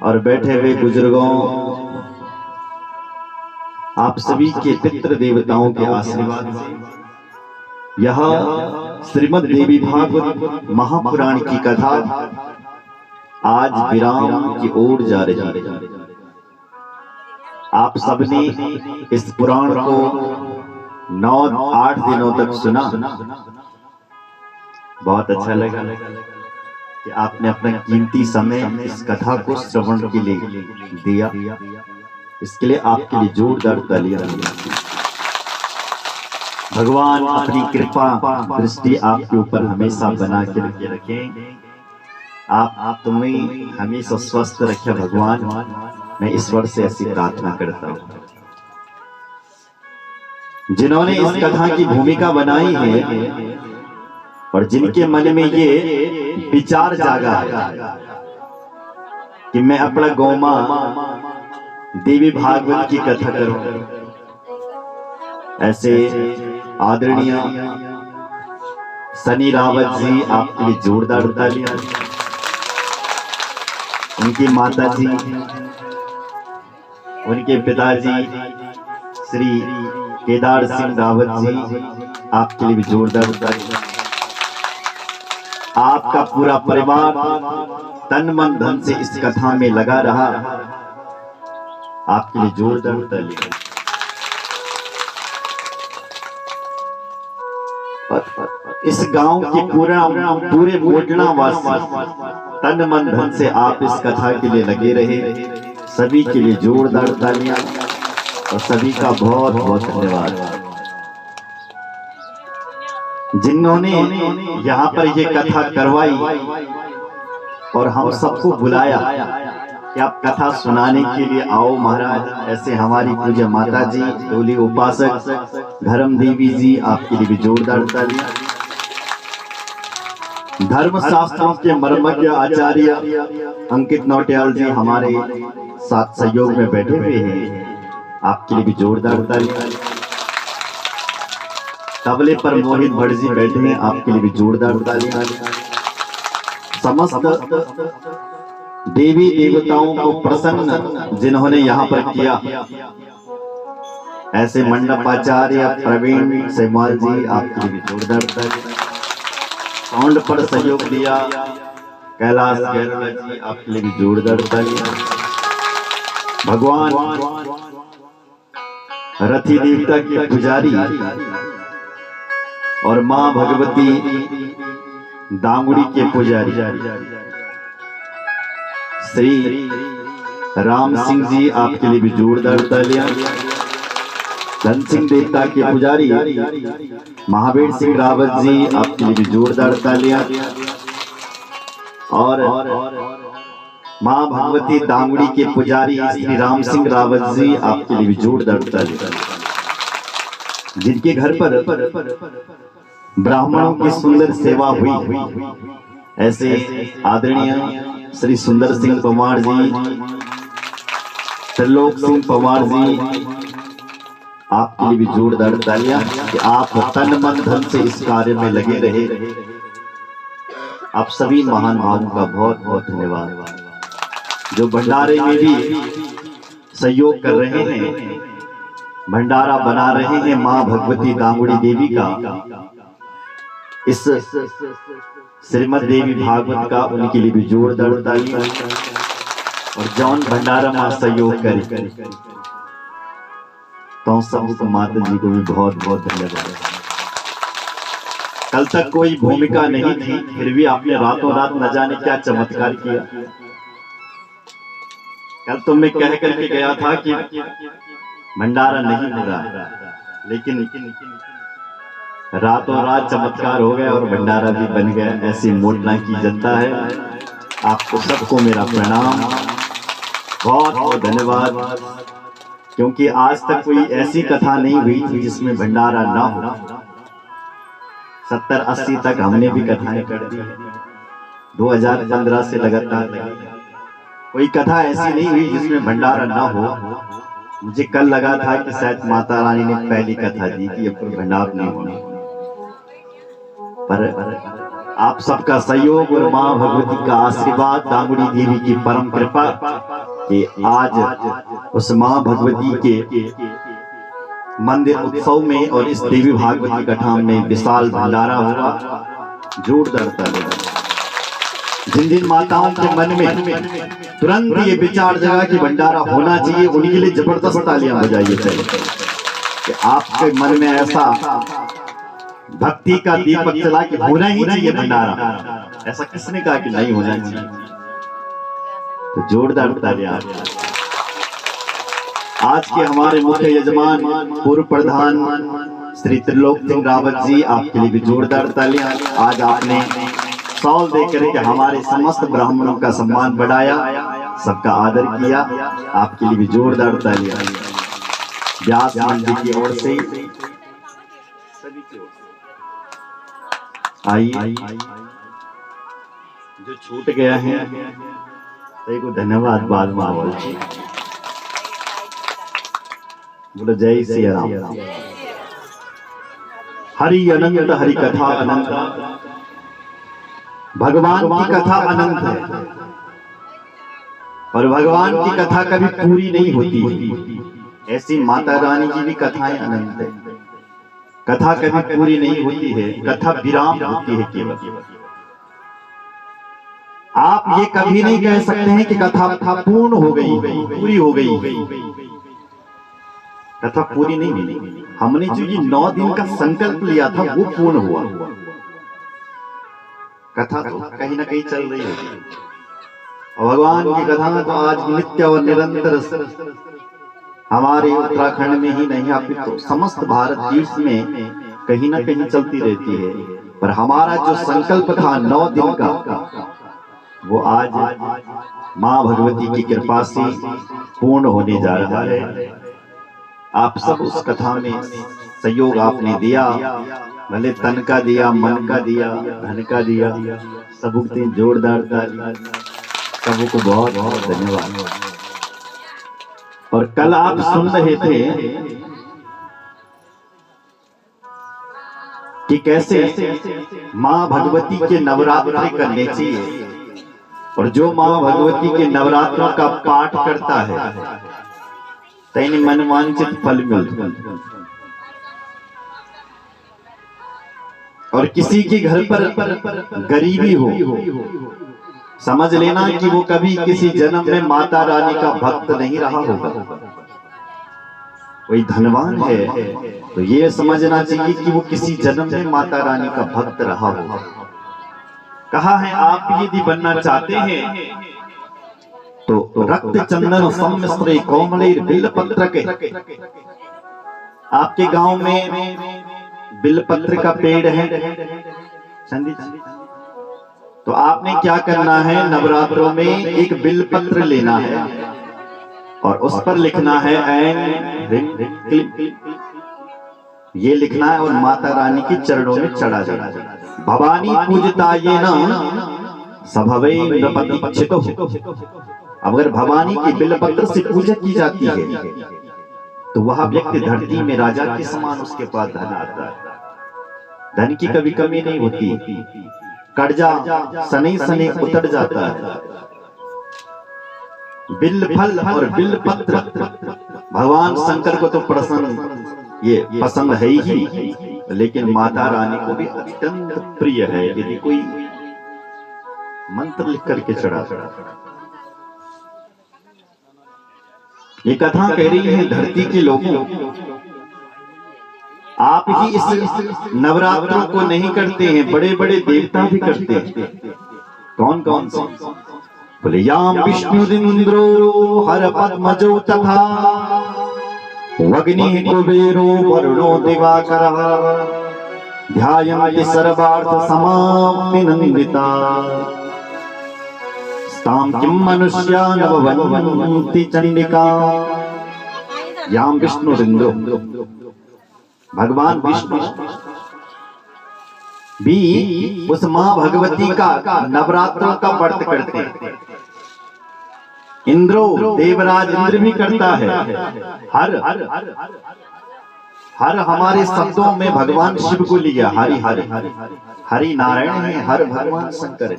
और बैठे हुए बुजुर्गों, आप सभी के पितृ देवताओं के आशीर्वाद से यह श्रीमद् देवी भागवत महापुराण की कथा आज विराम की ओर जा रही है। आप सबने इस पुराण को 9-8 दिनों तक सुना। बहुत अच्छा लगा कि आपने अपना कीमती समय इस कथा को श्रवण के लिए दिया। इसके लिए आपके लिए जोरदार तालियां। भगवान अपनी कृपा दृष्टि आपके ऊपर हमेशा बना के रखें। आप तुम्हें हमेशा स्वस्थ रखे भगवान। मैं ईश्वर से ऐसी प्रार्थना करता हूँ। जिन्होंने इस कथा की भूमिका बनाई है और जिनके मन में ये विचार जागा है कि मैं अपना गौमा देवी भागवत की कथा करूं, ऐसे आदरणीय सनी रावत जी, आपके लिए जोरदार तालियां। उनकी माता जी, उनके पिताजी श्री केदार सिंह रावत जी, आपके लिए भी जोरदार तालियां। आपका पूरा परिवार तन मन धन से इस कथा में लगा रहा, आपके लिए जोरदार तालियां। इस गांव के पूरे मोटना वासी तन मन धन से आप इस कथा के लिए लगे रहे। सभी के लिए जोरदार तालियां और सभी का बहुत बहुत धन्यवाद। जिन्होंने यहाँ पर ये कथा करवाई और हम सबको बुलाया कि आप कथा सुनाने के लिए आओ महाराज, ऐसे हमारी पूज्य माता जी डोली उपासक धर्म देवी जी, आपके लिए भी जोरदार तालियां। धर्म शास्त्रों के मर्मज्ञ आचार्य अंकित नौटियाल जी हमारे साथ सहयोग में बैठे हुए हैं, आपके लिए भी जोरदार तालियां। तबले पर मोहित भट्ट जी बैठे हैं, आपके लिए भी जोरदार तालियां। समस्त देवी देवताओं को प्रसन्न जिन्होंने यहाँ पर किया, ऐसे मंडपाचार्य प्रवीण सेमवाल जी, आपके लिए भी जोरदार तालियां। साउंड पर सहयोग दिया कैलाश गहलोत जी, आपके लिए भी जोरदार तालियां। भगवान रथी देवता के पुजारी और मां भगवती दांगुड़ी के पुजारी श्री राम सिंह जी, आपके लिए भी जोरदार तालियां। धन सिंह देवता के पुजारी महावीर सिंह रावत जी, आपके लिए भी जोरदार तालियां। और मां भगवती दांगुड़ी के पुजारी श्री राम सिंह रावत जी, आपके लिए भी जोरदार तालियां। जिनके घर पर ब्राह्मणों की सुंदर सेवा हुई, ऐसे आदरणीय श्री सुंदर सिंह पवार जी, त्रिलोक सिंह पवार जी, आपके लिए भी जोरदार तालियां कि आप तन मन धन से इस कार्य में लगे रहे। आप सभी महान भावों का बहुत बहुत धन्यवाद। जो भंडारे में भी सहयोग कर रहे हैं, भंडारा बना रहे हैं मां भगवती दांगुड़ी देवी का, इस श्रीमद् देवी भागवत का, उनके लिए भी जोरदार तालियां। और जौन भंडारा मां सहयोग करे तो सबको माता जी को भी बहुत बहुत धन्यवाद। कल तक कोई भूमिका नहीं थी, फिर भी आपने रातों रात न जाने क्या चमत्कार किया। कल तो मैं कह करके गया था कि भंडारा नहीं हो रहा, लेकिन रातों रात चमत्कार हो गया और भंडारा भी बन गया। ऐसी मोटना की जनता है। आपको सबको मेरा प्रणाम, बहुत बहुत धन्यवाद, क्योंकि आज तक कोई ऐसी कथा नहीं हुई थी जिसमें भंडारा ना हो। 70-80 तक हमने भी कथाएं कर दी, 2015 से लगातार कोई कथा ऐसी नहीं हुई जिसमें भंडारा ना हो। मुझे कल लगा था कि शायद माता रानी ने पहली कथा दी थी, अब भंडार नहीं होना, पर आप सबका सहयोग और मां भगवती का आशीर्वाद, दांगुड़ी देवी की परम कृपा कि आज उस माँ भगवती के मंदिर उत्सव में और इस देवी भागवती कथा में विशाल भंडारा हुआ। जोरदार तालियां। जिन जिन माताओं के मन में तुरंत ये विचार जगा कि भंडारा होना चाहिए, उनके लिए जबरदस्त तालियां बजाइए चाहिए कि आपके मन में ऐसा भक्ति का दीपक चला कि होना ही चाहिए भंडारा। ऐसा किसने कहा कि नहीं होना चाहिए? तो जोरदार तालियां। आज के हमारे मुख्य यजमान पूर्व प्रधान श्री त्रिलोक सिंह रावत जी, आपके लिए भी जोरदार तालियां। आज आपने सौल देकर के हमारे समस्त ब्राह्मणों का सम्मान बढ़ाया, सबका आदर किया, आपके लिए भी जोरदार तालियां। व्यास मंदिर की ओर से सभी की ओर से आइए। जो छूट गया है सही को धन्यवाद बाद में बोल। बोलो जय श्री राम। हरि अनंत, हरि कथा अनंत, भगवान की कथा अनंत है और भगवान की कथा कभी पूरी नहीं होती। ऐसी माता रानी की भी कथाएं अनंत है। कथा कभी पूरी नहीं होती है, कथा विराम होती है केवल। आप ये कभी नहीं कह सकते हैं कि कथा पूर्ण हो गई, पूरी हो गई। कथा पूरी नहीं हुई। हमने जो ये 9 दिन का संकल्प लिया था वो पूर्ण हुआ। कथा तो कहीं ना कहीं चल रही है और भगवान की कथा तो आज नित्य और निरंतर हमारे उत्तराखंड में ही नहीं, आप तो समस्त भारत देश में कहीं ना कहीं चलती रहती है। पर हमारा जो संकल्प था 9 दिन का, वो आज माँ भगवती की कृपा से पूर्ण होने जा रहा है। आप सब उस कथा में सहयोग आपने दिया, भले तन का दिया, मन का दिया, धन का दिया, सबको जोरदार तालियां। सबको बहुत बहुत धन्यवाद। और कल आप सुन रहे थे कि कैसे माँ भगवती के नवरात्र करने चाहिए, और जो माँ भगवती के नवरात्रों का पाठ करता है तैने मनवांचित फल मिलता। और किसी के घर पर गरीबी हो, समझ लेना कि वो कभी किसी जन्म में माता रानी का भक्त नहीं रहा होगा। कोई धनवान है तो ये समझना चाहिए कि वो किसी जन्म में माता रानी का भक्त रहा होगा। कहा है आप यदि बनना चाहते हैं तो रक्त चंदन सम्मिश्रे कोमलेर बिल्वपत्र के। आपके गांव में बिल्वपत्र का पेड़ है चंदी, तो आपने क्या करना है, नवरात्रों में एक बिल्वपत्र लेना है और उस पर लिखना है ऐं ह्रीं क्लीं, ये लिखना है और माता रानी के चरणों में चढ़ा देना। भवानी पूजता ये न सभवे नृपतिच्छितो। अगर भवानी की बिल्वपत्र से पूजा की जाती है तो वह व्यक्ति धरती में राजा के समान उसके पास धन आता है। धन की कभी कमी नहीं होती, कर्जा सने सने उतर जाता है। बिल्व फल और बिल्व पत्र भगवान शंकर को तो पसंद है ही, लेकिन माता रानी को भी अत्यंत प्रिय है। यदि कोई मंत्र लिख करके चढ़ा, ये कथा कह रही है धरती के लोगों, आप ही इस नवरात्रों को नहीं करते हैं, बड़े बड़े देवता भी करते हैं। कौन कौन से? बोले याम विष्णुरिंद्रो हर पद्मजो तथा अग्नि कुबेरो वरुणो दिवाकरः ध्यायन्ति सर्वार्थ समाप्ति नंदिता ताम किं मनुष्या नववन्ति चंडिका। याम विष्णुरिंद्रो, भगवान विष्णु भी उस मां भगवती का नवरात्रों का व्रत करते हैं। इंद्रो, देवराज इंद्र भी करता है। हर हमारे शब्दों में भगवान शिव को लिया। हरि हरि हरि नारायण है, हर भगवान शंकर है।